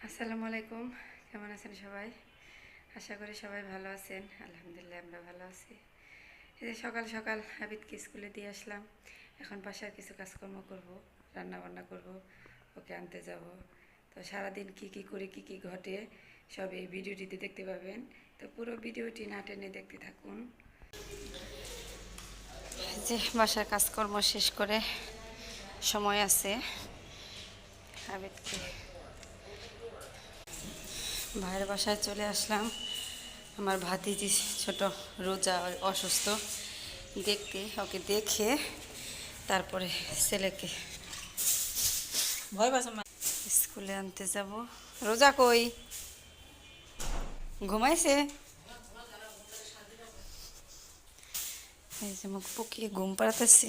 আসসালামু আলাইকুম। কেমন আছেন সবাই? আশা করি সবাই ভালো আছেন। আলহামদুলিল্লাহ আমরা ভালো আছি। এই যে সকাল সকাল আবিদকে স্কুলে দিয়ে আসলাম। এখন বাসার কিছু কাজকর্ম করব, রান্না বান্না করব, ওকে আনতে যাব। তো সারাদিন কি কি করি, কি কি ঘটে সব এই ভিডিওটিতে দেখতে পাবেন। তো পুরো ভিডিওটি না টেনে দেখতে থাকুন। যে বাসার কাজকর্ম শেষ করে সময় আছে আবিদকে ভাইয়ের বাসায় চলে আসলাম। আমার ভাতিজি ছোট রোজা অসুস্থ, দেখতে ওকে দেখে তারপরে ছেলেকে ভয় পাস স্কুলে আনতে যাব। রোজা কই? ঘুমাইছে? এই যে মুখ পুকিয়ে ঘুম পাড়াতেছি।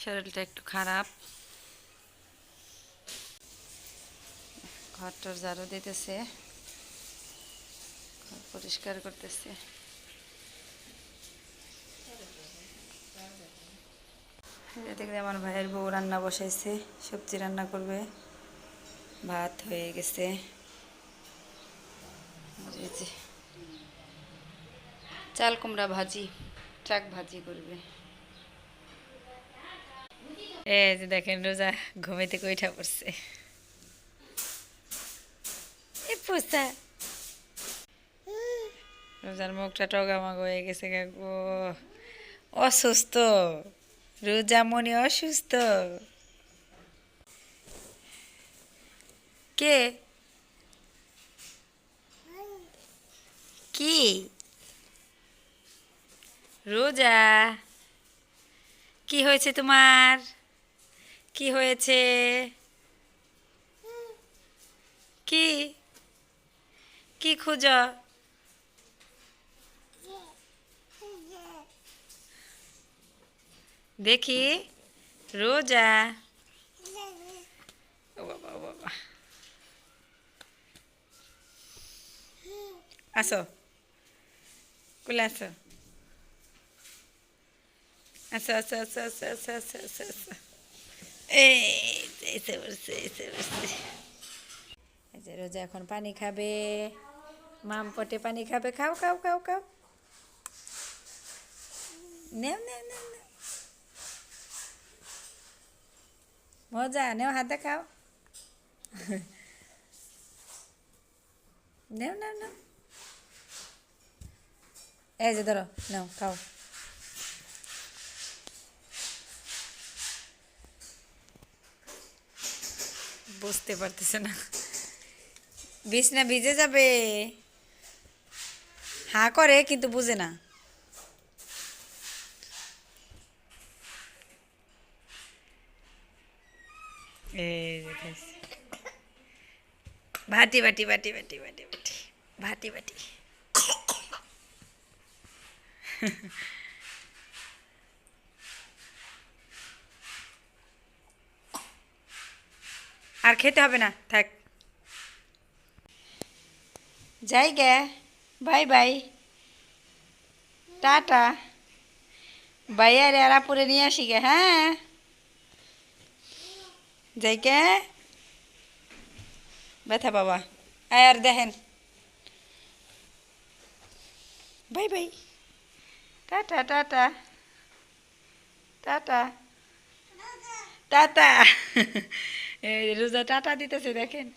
শরীরটা একটু খারাপ। ঘরটার ঝাড়ু দিতেছে, ঘর পরিষ্কার করতেছে। এদিকে আমার ভাইয়ের বউ রান্না বসাইছে, সবজি রান্না করবে। ভাত হয়ে গেছে। চাল কুমড়া ভাজি, শাক ভাজি করবে। এই যে দেখেন রোজা ঘুমে থেকে উঠা পড়ছে। রোজার মুখটা টগামাগ হয়ে গেছে গো। অসুস্থ, রোজা মনি অসুস্থ। কে? কি? রোজা, কি হয়েছে তোমার? কি হয়েছে? কি? কি খুঁজ? দেখি। রোজা, ও বাবা ও বাবা, আসো, কুলে আসো, আসো আসো আসো আসো আসো আসো আসো আসো। এই এসে বসছে এসে বসছে। এই যে রোজা এখন পানি খাবে, মাম পটে পানি খাবে। খাও খাও খাও খাও, নেও নেও নেও নেও, মজা নেও, হাতে খাও। নেও নেও নেও, এই যে ধরো, নাও খাও। বুঝতে পারতেছে না, বিছনা ভিজে যাবে। হা করে কিন্তু বুঝে না। এই যে খাইছে। ভাটি বাটি বাটি বাটি বাটি বাটি ভাটি বাটি। আর খেতে হবে না, থাক। যাই গে, বাই বাই, টাটা। বাইয়ারে আরাপুরে নিয়ে আসি গে, হ্যাঁ। যাই গে, ব্যথা বাবা। আর দেখেন, bye bye, tata tata tata tata. এই রোজা টাটা দিতেছে দেখেন,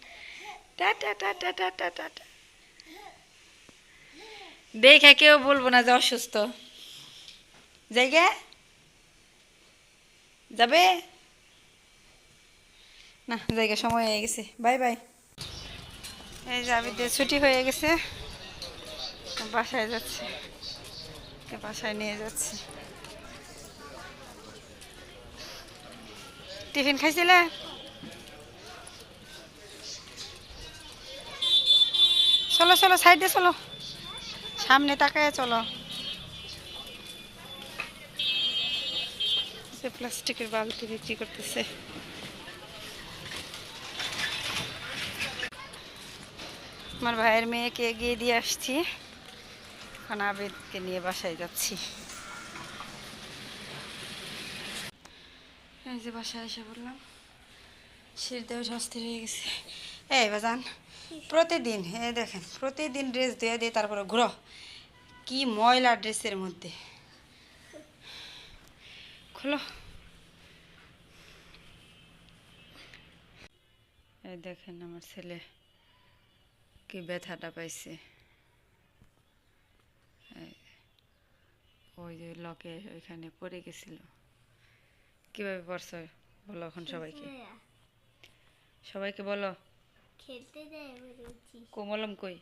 টাটা টাটা টাটা টাটা। দেখে কেউ বলবো না যে অসুস্থ। জায়গা যাবে না, জায়গা সময় হয়ে গেছে, বাই বাই। এই যে আবিদের ছুটি হয়ে গেছে, বাসায় যাচ্ছে, বাসায় নিয়ে যাচ্ছে। টিফিন খাইছিলে? চলো চলো, সাইডে চলো, সামনে তাকায় চলো। প্লাস্টিকের বালতি বিক্রি করতেছে। আমার ভাইয়ের মেয়েকে এগিয়ে দিয়ে আসছি, এখন আবিদকে নিয়ে বাসায় যাচ্ছি। এই যে বাসায় এসে বললাম শীত অস্থির হয়ে গেছে। এই বাজান প্রতিদিন দেখেন প্রতিদিন ড্রেস ধুয়ে দিয়ে তারপরে ঘুরো, কি ময়লা ড্রেসের মধ্যে। খোলো। এই দেখেন আমার ছেলে কি ব্যথাটা পাইছে। ওই যে লকে ওইখানে পড়ে গেছিল। কিভাবে পড়ছো বলো এখন সবাইকে, সবাইকে বলো। খেলতে যাই বলেছি। কোমলম কই,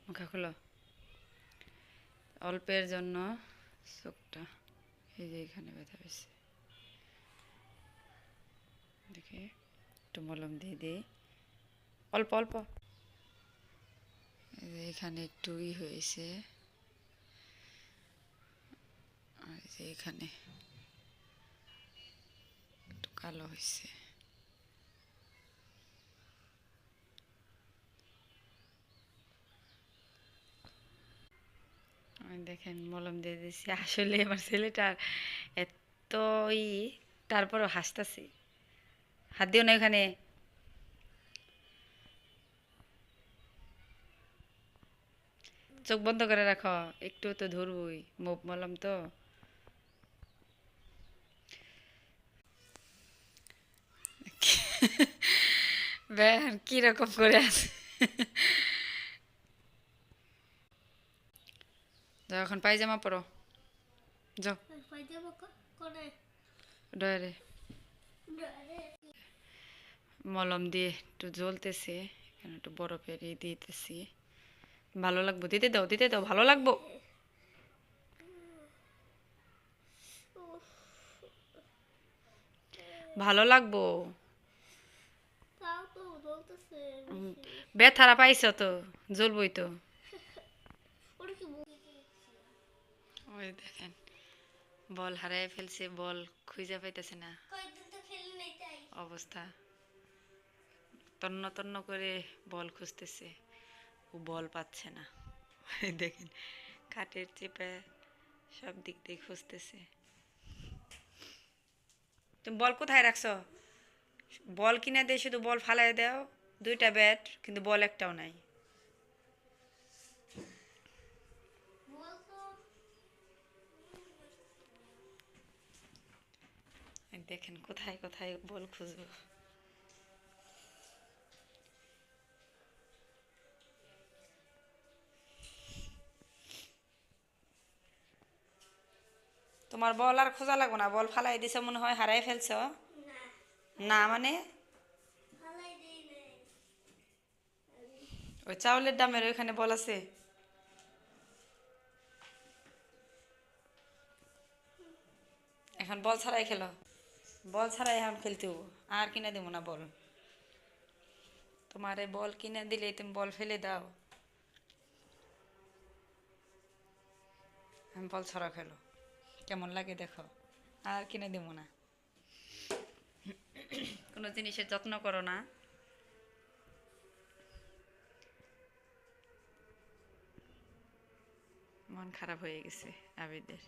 মুখা খোলো। অল্পের জন্য চোখটা এই যে এখানে ব্যথা পেয়েছে, দেখে একটু মলম দিয়ে দিই অল্প অল্প। এখানে একটু হয়েছে, আর যে এখানে একটু কালো হয়েছে। আমি দেখেন মলম দিয়ে দিয়েছি। আসলে আমার ছেলেটার এতই, তারপরও হাসতেছি। হাত দিও না এখানে। চোখ বন্ধ করে রাখো, একটু তো ধরবই, মুভ মলম তো। বের কিরকম করে আছে। যাও এখন পায়জামা পরো, যাও পায়জামা করে ডয়ারে। ডরে। মলম দিয়ে একটু জ্বলতেছে, এখানে একটু বরফের দিতেছি। ভালো লাগবো, দিতে দাও দিতে দাও, ভালো লাগবো, ভালো লাগবো। তাও তো বলতেছে ব্যথারা পাইছো তো, জ্বলবই তো। ওটা কি ওই দেখেন বল হারাই ফেলছে, বল খুঁজে পাইতেছে না। কয়েকদিন তো খেলে নাই তাই অবস্থা তন্ন তন্ন করে বল খুঁজতেছে, ও বল পাচ্ছে না। ওই দেখেন কাঠের চেপে সব দিক দিয়ে খুঁজতেছে। তুমি বল কোথায় রাখছো? বল কিনে দিয়ে শুধু বল ফালাই দাও, দুইটা ব্যাট কিন্তু বল একটাও নাই। বলতো। দেখেন কোথায় কোথায় বল খুঁজবো। তোমার বল আর খোঁজা লাগবো না, বল ফালাই দিছো মনে হয়, হারাই ফেলছো। না না মানে ফালাই দেই নাই। ওই চাউলের দামের ওইখানে বল আছে। এখন বল ছাড়াই খেলো, বল ছাড়াই এখন খেলতে হবো, আর কিনে দেবো না বল। তোমারে বল কিনে দিলে তুমি বল ফেলে দাও, আমি বল ছড়া খেলো, কেমন লাগে দেখো, আর কিনে দেবো না। কোনো জিনিসের যত্ন করো না। মন খারাপ হয়ে গেছে আবিদের।